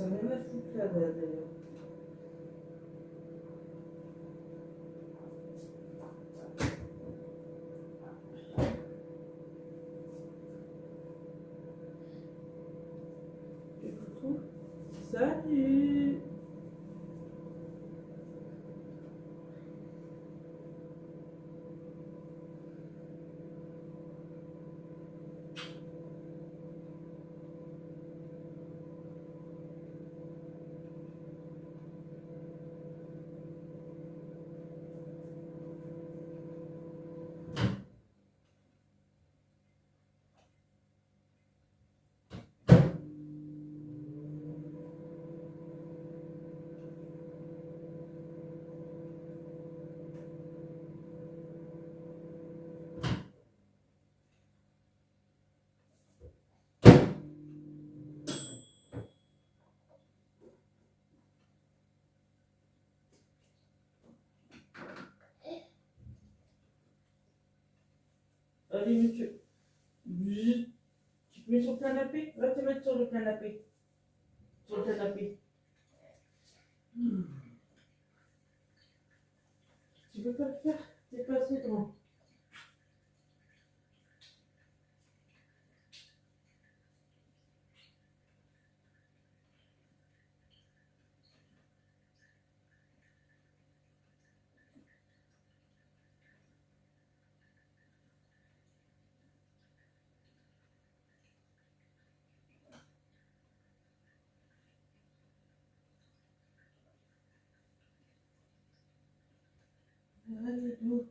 a rien à foutre là d'ailleurs. Et coucou. Salut. Allez, monsieur. Tu te mets sur le canapé? Va te mettre sur le canapé. Sur le canapé. Tu peux pas le faire? C'est pas assez grand. Allez, go.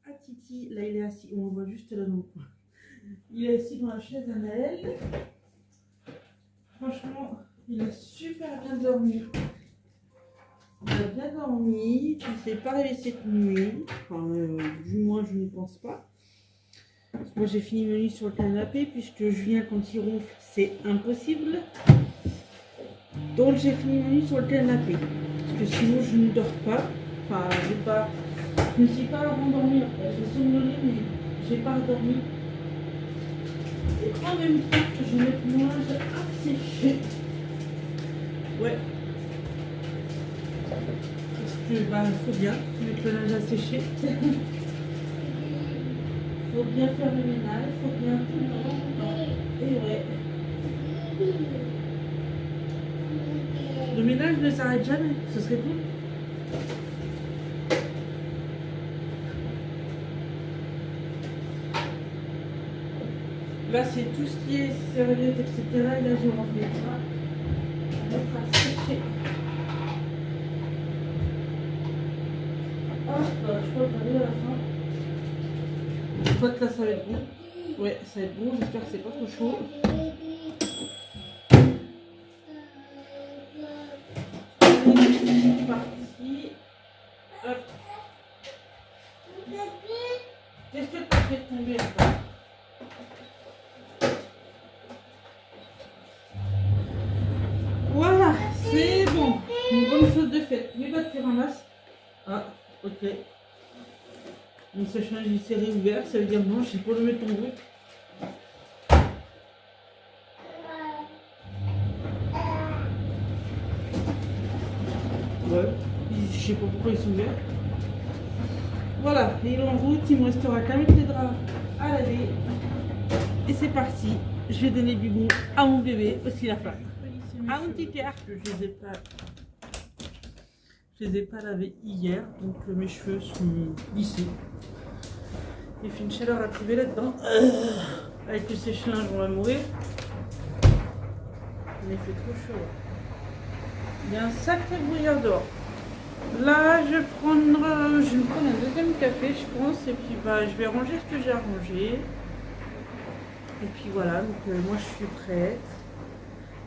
À Titi, là il est assis, on le voit juste là dans le coin. Il est assis dans la chaise à Naël. Franchement, il a super bien dormi. Il a bien dormi, il ne s'est pas réveillé cette nuit. Enfin, du moins, je ne pense pas. Moi, j'ai fini ma nuit sur le canapé, puisque Julien, quand il ronfle, c'est impossible. Donc, j'ai fini ma nuit sur le canapé. Parce que sinon, je ne dors pas. Enfin, je ne suis pas rendormie. J'ai somnolé, mais je n'ai pas dormi. Et en même temps que je mets le linge à sécher. Ouais. Parce que, bah, il faut bien mettre le linge à sécher. Il faut bien faire le ménage, il faut bien tout le temps. Et ouais. Le ménage ne s'arrête jamais, ce serait cool. Là, c'est tout ce qui est serviette, etc. Et là, je remplis ça. On va mettre à sécher. Hop, je crois qu'on arrive à la fin. Je crois que là, ça va être bon. Ouais, ça va être bon. J'espère que c'est pas trop chaud. C'est parti. Hop. Qu'est-ce que tu as fait tomber là? Voilà, c'est bon. Une bonne chose de faite. Les bottes qui ramassent. Ah, ok. Mon sèche-linge il s'est réouvert, ça veut dire non, je sais pas le mettre en route. Ouais, je sais pas pourquoi ils sont ouverts. Voilà, il est en route, il me restera qu'à mettre les draps à laver. Et c'est parti, je vais donner du goût à mon bébé, aussi la femme. À mon petit cœur, je les ai pas lavés hier, donc mes cheveux sont lissés. Il fait une chaleur à trouver là-dedans. Avec le sèche-linge, on va mourir. Il fait trop chaud. Il y a un sacré brouillard dehors. Là, je vais me prendre un deuxième café, je pense. Et puis, bah, je vais ranger ce que j'ai à ranger. Et puis voilà, donc moi je suis prête.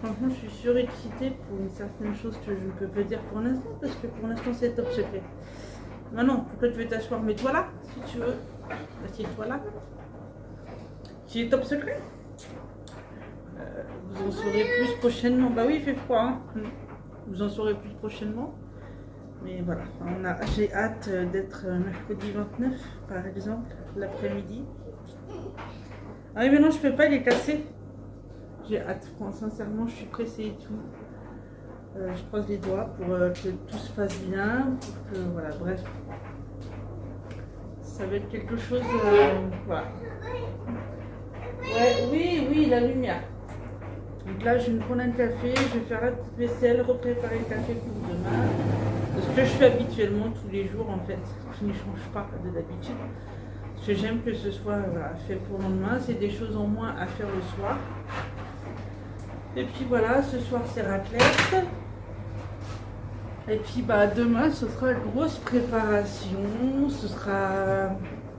Franchement, je suis surexcitée pour une certaine chose que je ne peux pas dire pour l'instant, parce que pour l'instant c'est top secret. Maintenant, pourquoi tu veux t'asseoir? Mets-toi là, si tu veux. Assieds-toi là. Tu es top secret. Vous en saurez plus prochainement. Bah oui, il fait froid. Hein. Vous en saurez plus prochainement. Mais voilà, j'ai hâte d'être mercredi 29, par exemple, l'après-midi. Ah oui, mais non, je peux pas, il est cassé. J'ai hâte, sincèrement, je suis pressée et tout. Je croise les doigts pour que tout se passe bien. Pour que, voilà, bref. Ça va être quelque chose. Voilà. Ouais, oui, la lumière. Donc là, je vais me prendre un café, je vais faire la petite vaisselle, repréparer le café pour demain. Ce que je fais habituellement tous les jours, en fait, qui ne change pas de d'habitude. Parce que j'aime que ce soit fait pour le lendemain. C'est des choses en moins à faire le soir. Et puis voilà, ce soir c'est raclette. Et puis demain ce sera grosse préparation. Ce sera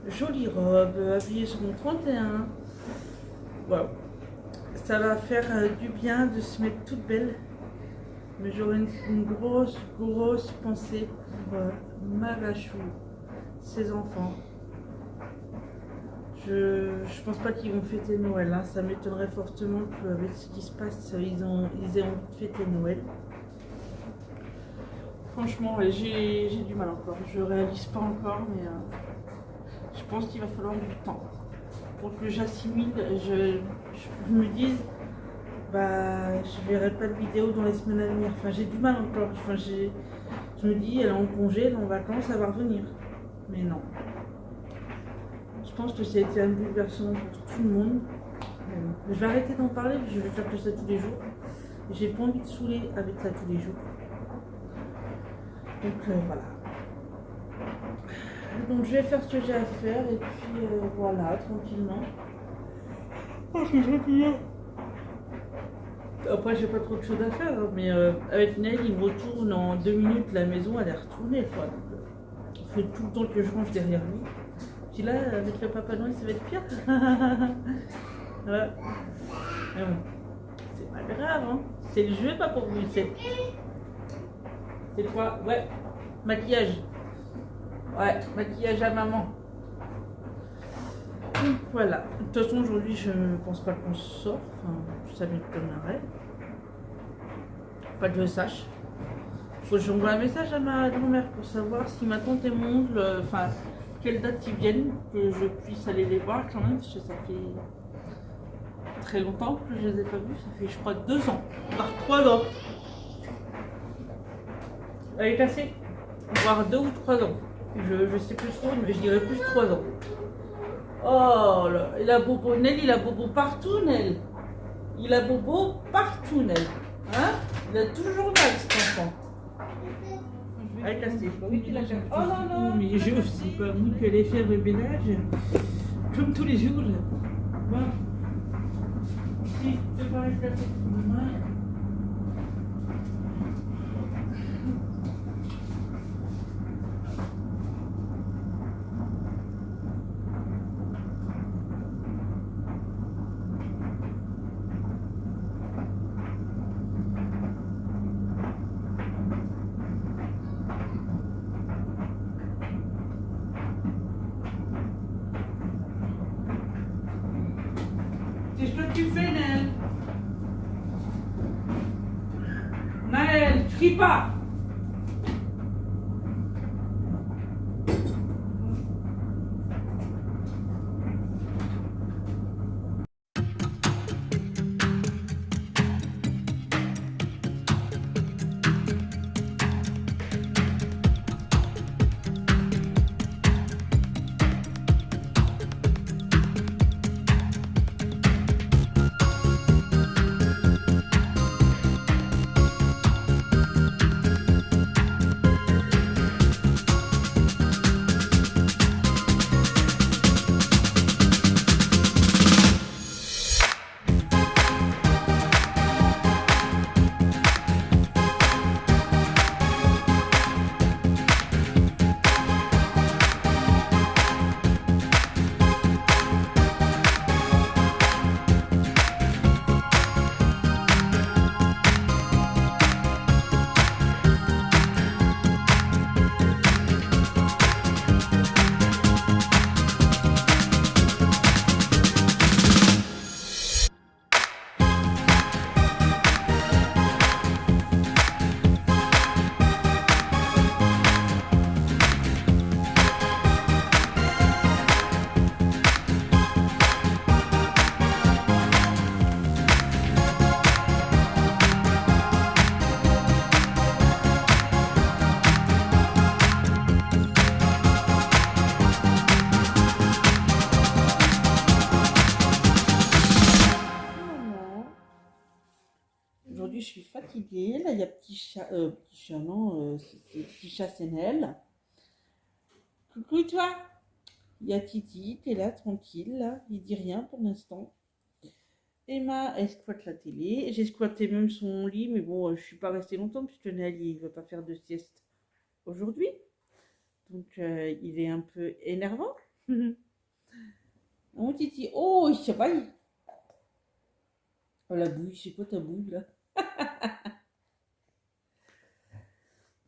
jolie robe, habillée sur mon 31. Waouh. Ça va faire du bien de se mettre toute belle. Mais j'aurai une grosse pensée pour Magachou, ses enfants. Je pense pas qu'ils vont fêter Noël, hein. Ça m'étonnerait fortement qu'avec ce qui se passe, ils aient envie de fêter Noël. Franchement, ouais, j'ai du mal encore. Je réalise pas encore, mais je pense qu'il va falloir du temps pour que j'assimile. Je me dise, je verrai pas de vidéo dans les semaines à venir. Enfin, j'ai du mal encore. Enfin, je me dis, elle est en congé, elle est en vacances, elle va revenir. Mais non. Je pense que ça a été un bouleversement pour tout le monde. Je vais arrêter d'en parler, je vais faire que ça tous les jours. J'ai pas envie de saouler avec ça tous les jours. Donc voilà. Donc je vais faire ce que j'ai à faire et puis voilà, tranquillement. Oh, c'est gentil. Après j'ai pas trop de choses à faire, hein, mais avec Nel il me retourne en 2 minutes, la maison elle est retournée quoi. Donc, il faut tout le temps que je range derrière lui. Puis là, avec le Papa Noël, ça va être pire. Ouais. Mais bon, c'est pas grave, hein. C'est le jeu, pas pour vous. C'est quoi? Ouais, maquillage. Ouais, maquillage à maman. Donc, voilà. De toute façon, aujourd'hui, je ne pense pas qu'on sort. Enfin, ça m'étonnerait. Pas que je sache. Faut que j'envoie un message à ma grand-mère pour savoir si ma tante et mon oncle, quelle date ils viennent, que je puisse aller les voir quand même, parce que ça fait très longtemps que je les ai pas vus, ça fait je crois 2 ans, voire 3 ans. Elle est cassée, voire 2 ou 3 ans. Je sais plus trop, mais je dirais plus 3 ans. Oh là, il a bobo, Nel, il a bobo partout, Nel. Il a bobo partout, Nel. Hein? Il a toujours mal cet enfant. Elle est cassée. Oui, tu l'as cassée. Oh non, non. Mais j'ai aussi pas vu que les faire le ménage, comme tous les jours. Bon. Si, tu vas rester cassée pour demain. Qu'est-ce que tu fais, Naël? Naël, crie pas! fatigué. Là, il y a petit chat, non, c'est petit chat Sénel. Coucou toi. Il y a Titi, t'es là, tranquille, là. Il dit rien pour l'instant. Emma, elle squatte la télé. J'ai squatté même son lit, mais bon, je suis pas restée longtemps puisque Nelly, il veut pas faire de sieste aujourd'hui. Donc, il est un peu énervant. Mon Titi, oh, il se baille. Oh, la bouille, c'est quoi ta bouille, là?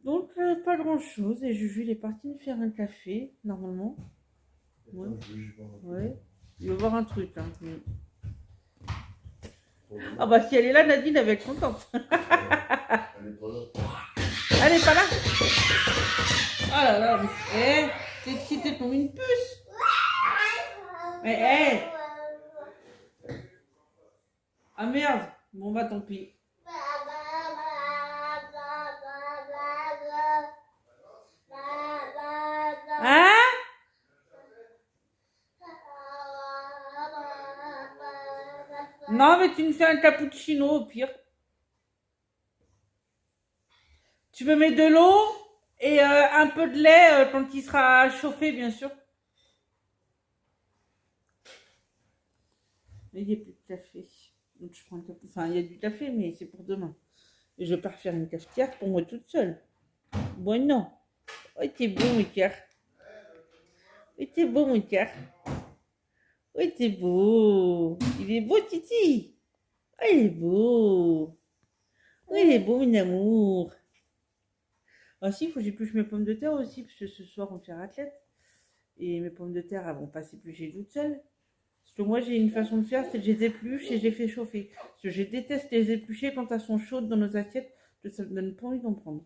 Donc, pas grand-chose. Et Juju, il est parti me faire un café, normalement. Ouais. Ouais. Il va voir un truc, hein. Ah bah si elle est là, Nadine, elle va être contente. Elle est pas là. Elle est pas là. Oh là là, mais t'es comme une puce. Mais ah merde. Bon bah tant pis. Hein? Non, mais tu me fais un cappuccino au pire. Tu me mets de l'eau et un peu de lait quand il sera chauffé, bien sûr. Mais il n'y a plus de café. Donc je prends un café. Enfin, il y a du café, mais c'est pour demain. Et je vais pas refaire une cafetière pour moi toute seule. Bon, non. Oh, t'es beau, mon cœur. Oui, t'es beau, mon cœur. Oui, t'es beau. Il est beau, Titi. Oh, il est beau. Oui, il est beau, mon amour. Ah si, il faut que j'épluche mes pommes de terre aussi, parce que ce soir, on fait raclette. Et mes pommes de terre, elles vont pas s'éplucher toutes seules. Parce que moi, j'ai une façon de faire, c'est que je les épluche et je les fais chauffer. Parce que je déteste les éplucher quand elles sont chaudes dans nos assiettes, que ça me donne pas envie d'en prendre.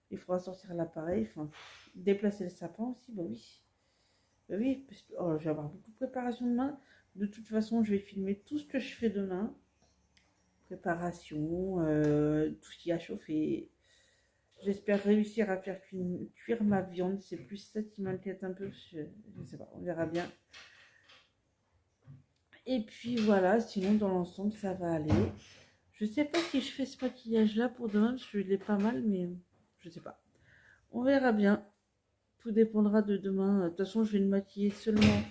Il faudra sortir l'appareil, enfin, déplacer le sapin aussi, bah oui. Bah oui, parce que je vais avoir beaucoup de préparation demain. De toute façon, je vais filmer tout ce que je fais demain. Préparation, tout ce qui a chauffé. J'espère réussir à faire cuire ma viande. C'est plus ça qui m'inquiète un peu. Je ne sais pas, on verra bien. Et puis voilà, sinon dans l'ensemble, ça va aller. Je sais pas si je fais ce maquillage-là pour demain, parce que je l'ai pas mal, mais je sais pas. On verra bien. Tout dépendra de demain. De toute façon, je vais me maquiller seulement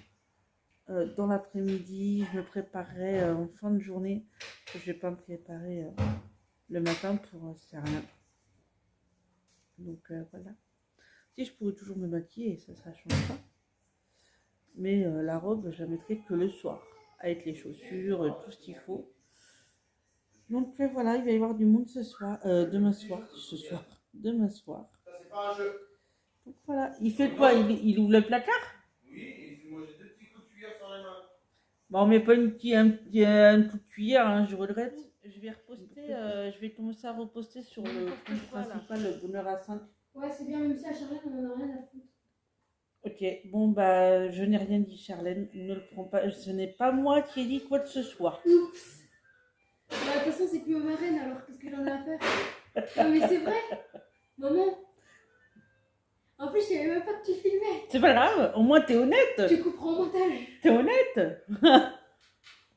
dans l'après-midi. Je me préparerai en fin de journée. Je vais pas me préparer le matin pour ça sert à rien. Donc voilà. Si je pourrais toujours me maquiller, ça change pas. Mais la robe, je la mettrai que le soir. Avec les chaussures, tout ce qu'il faut. Donc voilà, il va y avoir du monde demain soir. Demain soir. Ça, c'est pas un jeu. Donc voilà, il fait quoi? Il ouvre le placard? Oui, et moi j'ai 2 petits coups de cuillère sur les mains. Bon, on met pas un coup de cuillère, hein, je regrette. Je vais reposter, je vais commencer à reposter sur le compte principal, le bonheur à 5. Ouais, c'est bien, même si à Charlotte, on en a rien à foutre. Ok, bon bah je n'ai rien dit, Charlène, ne le prends pas, ce n'est pas moi qui ai dit quoi que ce soit. Oups. Bah, de toute façon, c'est plus ma reine, alors qu'est-ce que j'en ai à faire? Non, mais c'est vrai, maman. En plus, je savais même pas que tu filmais. C'est pas grave, au moins t'es honnête. Tu couperas en montage. T'es honnête?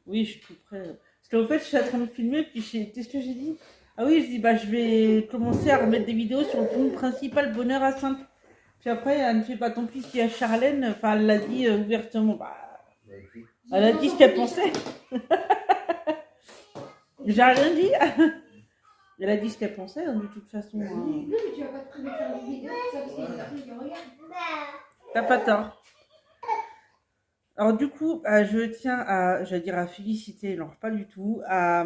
Oui, je couperai. Parce qu'en fait, je suis en train de filmer, puis qu'est-ce que j'ai dit? Ah oui, je dis, bah je vais commencer à remettre des vidéos sur le compte principal Bonheur à 5. Puis après, elle me fait, bah tant pis s'il y a Charlène, enfin elle l'a dit ouvertement, bah. Elle a dit ce qu'elle pensait. J'ai rien dit. Elle a dit ce qu'elle pensait, hein, de toute façon. Non, mais tu vas pas te priver de faire une vidéo, ça, parce qu'il y a des personnes qui regardent. T'as pas tort. Alors du coup, je tiens à féliciter, non pas du tout, à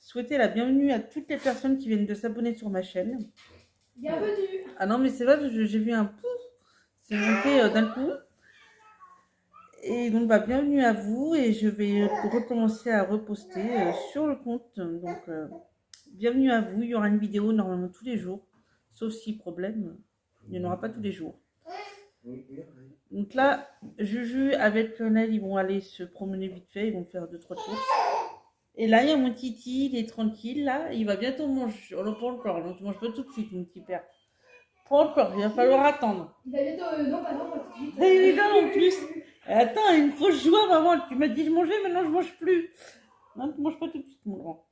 souhaiter la bienvenue à toutes les personnes qui viennent de s'abonner sur ma chaîne. Bienvenue. Ah non, mais c'est vrai, parce que j'ai vu un pouf, c'est monté d'un coup. Et donc, bah, bienvenue à vous, et je vais recommencer à reposter sur le compte. Donc, bienvenue à vous, il y aura une vidéo normalement tous les jours, sauf si problème, il n'y en aura pas tous les jours. Donc là, Juju avec Lionel, ils vont aller se promener vite fait, ils vont faire 2-3 courses. Et là, il y a mon Titi, il est tranquille, là, il va bientôt manger. On le prend encore, donc tu manges pas tout de suite, mon petit père. Pas encore, il va falloir attendre. Il va bientôt, non, pas tout de suite. Et là, en plus. Attends, une fausse joie, maman. Tu m'as dit je mangeais, maintenant je mange plus. Non, tu manges pas tout de suite, mon grand.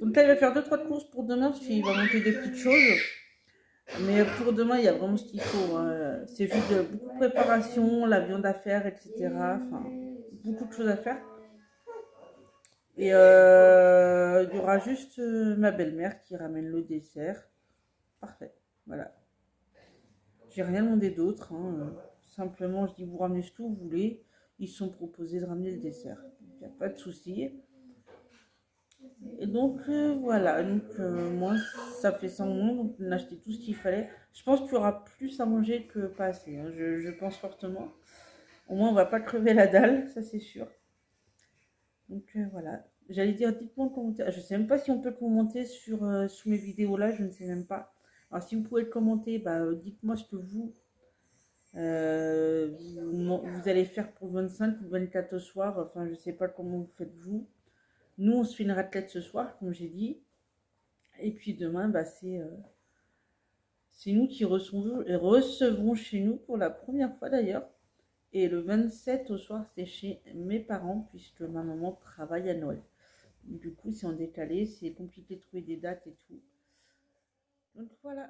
Donc là, il va faire 2-3 courses pour demain parce qu'il va monter des petites choses. Mais pour demain, il y a vraiment ce qu'il faut. C'est juste beaucoup de préparation, la viande à faire, etc. Enfin, beaucoup de choses à faire. Et il y aura juste ma belle-mère qui ramène le dessert. Parfait. Voilà. J'ai rien demandé d'autre. Simplement, je dis vous ramenez ce que vous voulez. Ils sont proposés de ramener le dessert. Il n'y a pas de souci. Et donc voilà. Donc moi, ça fait 100 mois. Donc on a acheté tout ce qu'il fallait. Je pense qu'il y aura plus à manger que pas assez. Je pense fortement. Au moins, on va pas crever la dalle. Ça, c'est sûr. Donc voilà. J'allais dire, dites-moi en commentaire. Je sais même pas si on peut commenter sous mes vidéos là. Je ne sais même pas. Alors si vous pouvez le commenter, dites-moi ce que vous allez faire pour le 25 ou le 24 au soir. Enfin, je sais pas comment vous faites vous. Nous, on se fait une raclette ce soir, comme j'ai dit. Et puis demain, c'est nous qui recevons chez nous pour la première fois d'ailleurs. Et le 27 au soir, c'est chez mes parents, puisque ma maman travaille à Noël. Du coup, c'est en décalé, c'est compliqué de trouver des dates et tout. Donc voilà.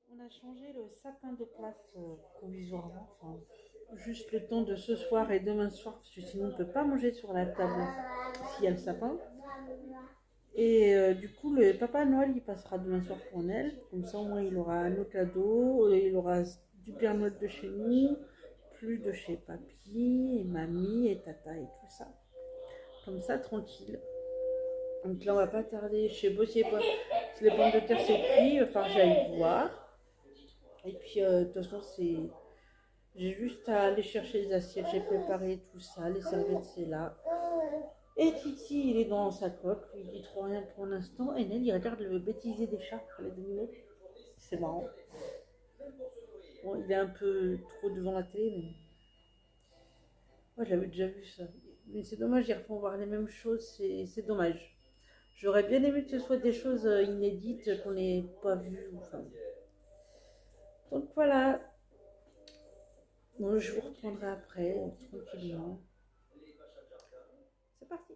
On a changé le sapin de place provisoirement, enfin, juste le temps de ce soir et demain soir, parce que sinon on ne peut pas manger sur la table s'il y a le sapin. Et du coup, le Papa Noël, il passera demain soir pour Noël. Comme ça, au moins, il aura nos cadeaux, il aura du Père Noël de chez nous, plus de chez Papy, et Mamie, et Tata, et tout ça. Comme ça, tranquille. Donc là, on va pas tarder. Je sais pas si les pommes de terre c'est cuit, il va falloir que j'aille voir. Et puis, de toute façon, j'ai juste à aller chercher les assiettes. J'ai préparé tout ça, les serviettes, c'est là. Et Titi, il est dans sa coque, il dit trop rien pour l'instant. Et Nel, il regarde le bêtisier des chats, les animaux. C'est marrant. Bon, il est un peu trop devant la télé, mais. Moi, je l'avais déjà vu ça. Mais c'est dommage, ils refont voir les mêmes choses, c'est dommage. J'aurais bien aimé que ce soit des choses inédites qu'on n'ait pas vues. Enfin. Donc voilà. Bon, je vous reprendrai après, tranquillement. C'est parti.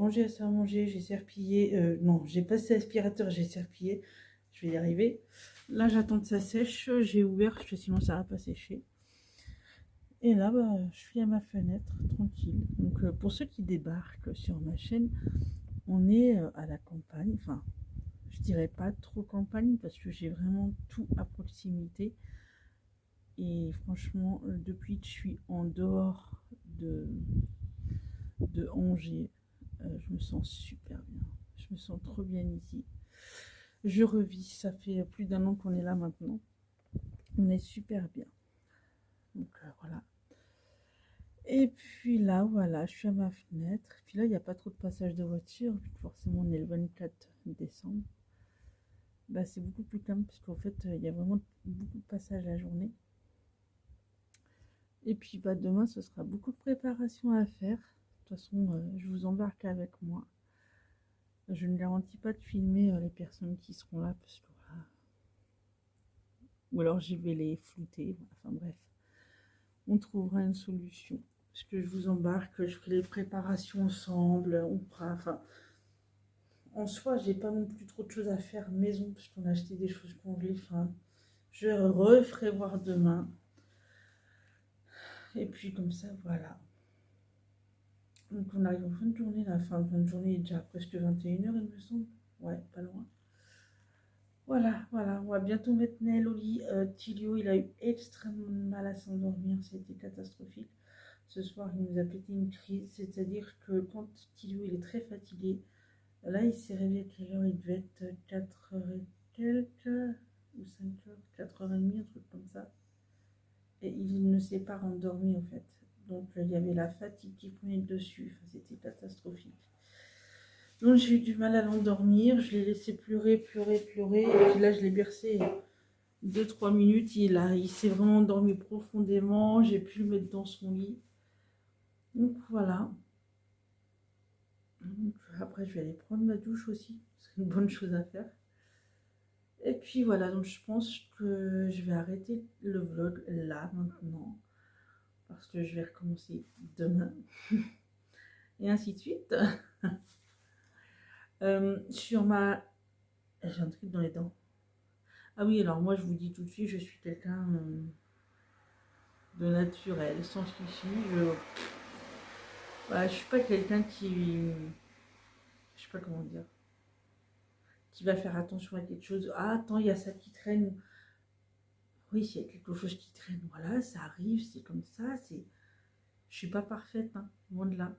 rangé à salle à manger, j'ai serpillé. Non, j'ai passé l'aspirateur, j'ai serpillé. Je vais y arriver. Là, j'attends que ça sèche. J'ai ouvert, parce que sinon ça va pas sécher. Et là, bah, je suis à ma fenêtre, tranquille. Donc, pour ceux qui débarquent sur ma chaîne, on est à la campagne. Enfin, je dirais pas trop campagne, parce que j'ai vraiment tout à proximité. Et franchement, depuis que je suis en dehors de Angers, je me sens super bien. Je me sens trop bien ici. Je revis, ça fait plus d'1 an qu'on est là maintenant. On est super bien. Donc voilà. Et puis là, voilà, je suis à ma fenêtre. Puis là, il n'y a pas trop de passage de voiture, vu que forcément on est le 24 décembre. Bah, c'est beaucoup plus calme, parce qu'en fait, il y a vraiment beaucoup de passages la journée. Et puis bah, demain, ce sera beaucoup de préparation à faire. De toute façon, je vous embarque avec moi. Je ne garantis pas de filmer les personnes qui seront là, parce que voilà. Ou alors j'y vais les flouter. Enfin bref, on trouvera une solution. Parce que je vous embarque, je ferai les préparations ensemble, on fera. Enfin, en soi, j'ai pas non plus trop de choses à faire maison, parce qu'on a acheté des choses congelées. Enfin, je referai voir demain. Et puis comme ça, voilà. Donc on arrive en fin de journée, la fin de journée est déjà presque 21 h, il me semble. Ouais, pas loin. Voilà, voilà, on va bientôt mettre Nel au lit. Tilio, il a eu extrêmement mal à s'endormir, c'était catastrophique. Ce soir, il nous a pété une crise, c'est-à-dire que quand Tilio, il est très fatigué, là, il s'est réveillé à quelle heure? Il devait être 4 h et quelques, ou 5 h, 4 h 30, un truc comme ça. Et il ne s'est pas rendormi, en fait. Donc, il y avait la fatigue qui prenait le dessus, enfin, c'était catastrophique. Donc j'ai eu du mal à l'endormir, je l'ai laissé pleurer, pleurer, pleurer, et puis là je l'ai bercé 2-3 minutes, il s'est vraiment endormi profondément, j'ai pu le mettre dans son lit. Donc voilà. Donc, après je vais aller prendre ma douche aussi, c'est une bonne chose à faire. Et puis voilà, donc je pense que je vais arrêter le vlog là maintenant, parce que je vais recommencer demain, et ainsi de suite. Sur ma... J'ai un truc dans les dents. Ah oui, alors moi je vous dis tout de suite, je suis quelqu'un de naturel, sans souci. Voilà, je suis pas quelqu'un qui... Je sais pas comment dire. Qui va faire attention à quelque chose. Ah, attends, il y a ça qui traîne. Oui, s'il y a quelque chose qui traîne, voilà, ça arrive, c'est comme ça. Je suis pas parfaite, hein, loin de là.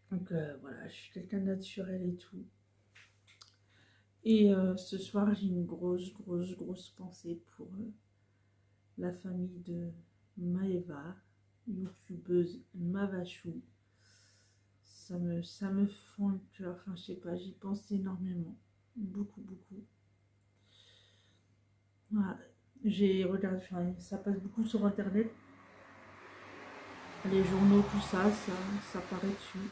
Donc voilà, je suis quelqu'un de naturel et tout. Et ce soir, j'ai une grosse pensée pour la famille de Maeva, youtubeuse Mavachou. Ça me fend le cœur, enfin je sais pas, j'y pense énormément, beaucoup. Voilà. J'ai regardé, enfin, ça passe beaucoup sur internet, les journaux, tout ça, ça paraît dessus.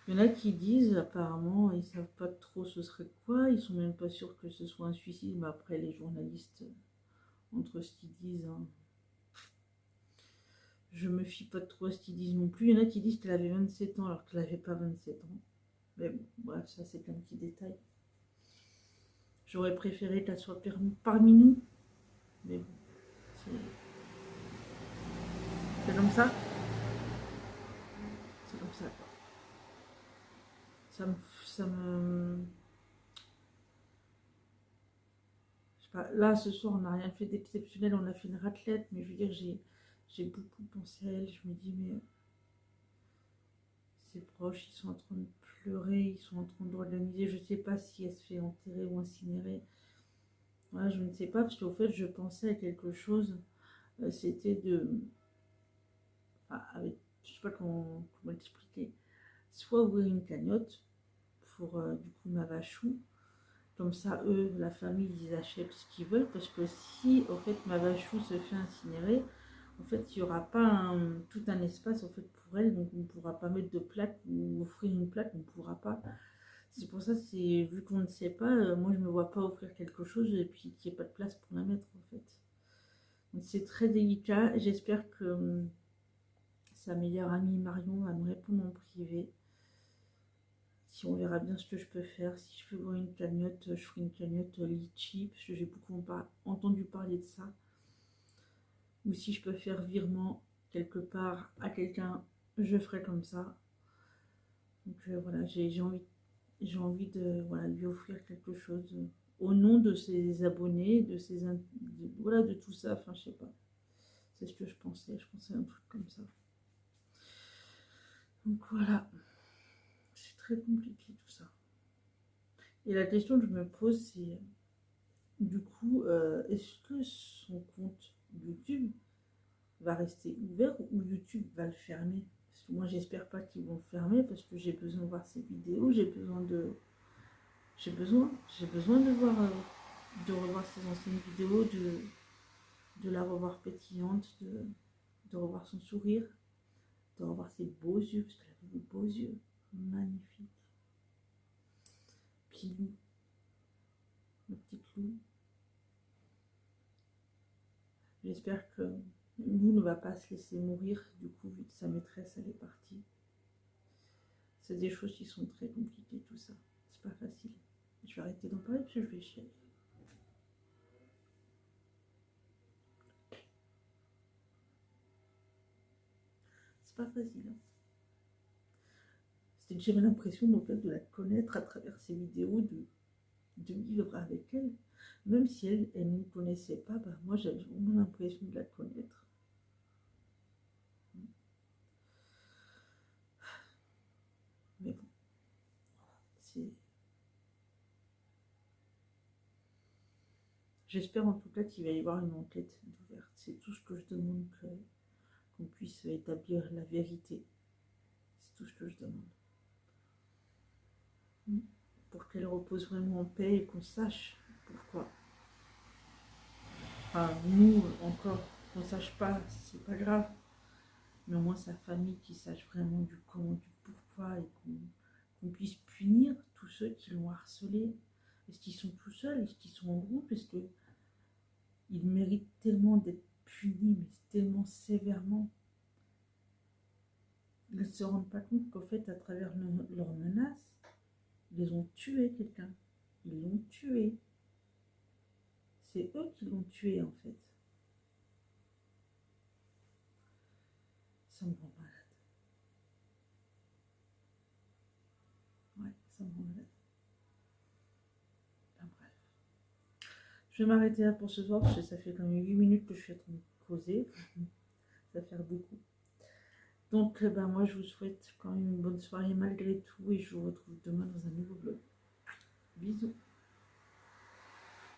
Il y en a qui disent, apparemment, ils savent pas trop ce serait quoi, ils sont même pas sûrs que ce soit un suicide, mais après les journalistes, entre ce qu'ils disent, hein, je me fie pas trop à ce qu'ils disent non plus. Il y en a qui disent qu'elle avait 27 ans alors qu'elle n'avait pas 27 ans. Mais bon, bref, ça c'est un petit détail. J'aurais préféré qu'elle soit parmi nous. Mais bon, c'est comme ça. C'est comme ça, quoi. Ça me... Je sais pas, là, ce soir, on n'a rien fait d'exceptionnel. On a fait une raclette, mais je veux dire, j'ai beaucoup pensé à elle. Je me dis, mais ses proches, ils sont en train de pleurer, ils sont en train d'organiser. Je sais pas si elle se fait enterrer ou incinérer. Voilà, je ne sais pas, parce qu'au fait, je pensais à quelque chose. C'était de... Enfin, avec... Je sais pas comment l'expliquer. Soit ouvrir une cagnotte pour du coup Mavachou. Comme ça, eux, la famille, ils achètent ce qu'ils veulent. Parce que si, en fait, Mavachou se fait incinérer, en fait, il n'y aura pas tout un espace en fait, pour elle. Donc, on ne pourra pas mettre de plaque ou offrir une plaque, on ne pourra pas. C'est pour ça, vu qu'on ne sait pas, moi, je ne me vois pas offrir quelque chose et puis qu'il n'y ait pas de place pour la mettre, en fait. Donc, c'est très délicat. J'espère que sa meilleure amie Marion va me répondre en privé. Si on verra bien ce que je peux faire. Si je peux voir une cagnotte, je ferai une cagnotte litchi, parce que j'ai beaucoup entendu parler de ça. Ou si je peux faire virement quelque part à quelqu'un, je ferai comme ça. Donc voilà, j'ai envie de, voilà, lui offrir quelque chose au nom de ses abonnés, voilà, de tout ça. Enfin, je sais pas. C'est ce que je pensais un truc comme ça. Donc voilà, c'est très compliqué tout ça. Et la question que je me pose, c'est du coup, est-ce que son compte YouTube va rester ouvert ou YouTube va le fermer? Parce que moi, j'espère pas qu'ils vont le fermer parce que j'ai besoin de voir ses vidéos, j'ai besoin de voir, de revoir ses anciennes vidéos, de la revoir pétillante, de revoir son sourire, de revoir ses beaux yeux, parce qu'elle avait des beaux yeux, magnifiques. Pilou, ma petite Lou. J'espère que Lou ne va pas se laisser mourir, du coup, vu que sa maîtresse, elle est partie. C'est des choses qui sont très compliquées, tout ça. C'est pas facile. Je vais arrêter d'en parler parce que je vais chialer. C'est pas facile. Hein. J'avais l'impression en fait, de la connaître à travers ses vidéos, de vivre avec elle. Même si elle ne me connaissait pas, bah, moi j'avais vraiment l'impression de la connaître. Mais bon, c'est... J'espère en tout cas qu'il va y avoir une enquête ouverte. C'est tout ce que je demande, qu'on puisse établir la vérité. C'est tout ce que je demande. Pour qu'elle repose vraiment en paix et qu'on sache pourquoi. Enfin, nous, encore, qu'on sache pas, c'est pas grave. Mais au moins sa famille qui sache vraiment du comment, du pourquoi, et qu'on puisse punir tous ceux qui l'ont harcelé. Est-ce qu'ils sont tout seuls? Est-ce qu'ils sont en groupe? Est-ce qu'ils méritent tellement d'être punis, mais tellement sévèrement? Ils ne se rendent pas compte qu'en fait, à travers leurs menaces, ils ont tué quelqu'un. Ils l'ont tué. C'est eux qui l'ont tué, en fait. Ça me rend malade. Ouais, ça me rend malade. Enfin, bref. Je vais m'arrêter là pour ce soir parce que ça fait quand même 8 minutes que je suis en train de causer. Ça fait beaucoup. Donc, ben, moi, je vous souhaite quand même une bonne soirée malgré tout et je vous retrouve demain dans un nouveau vlog. Bisous.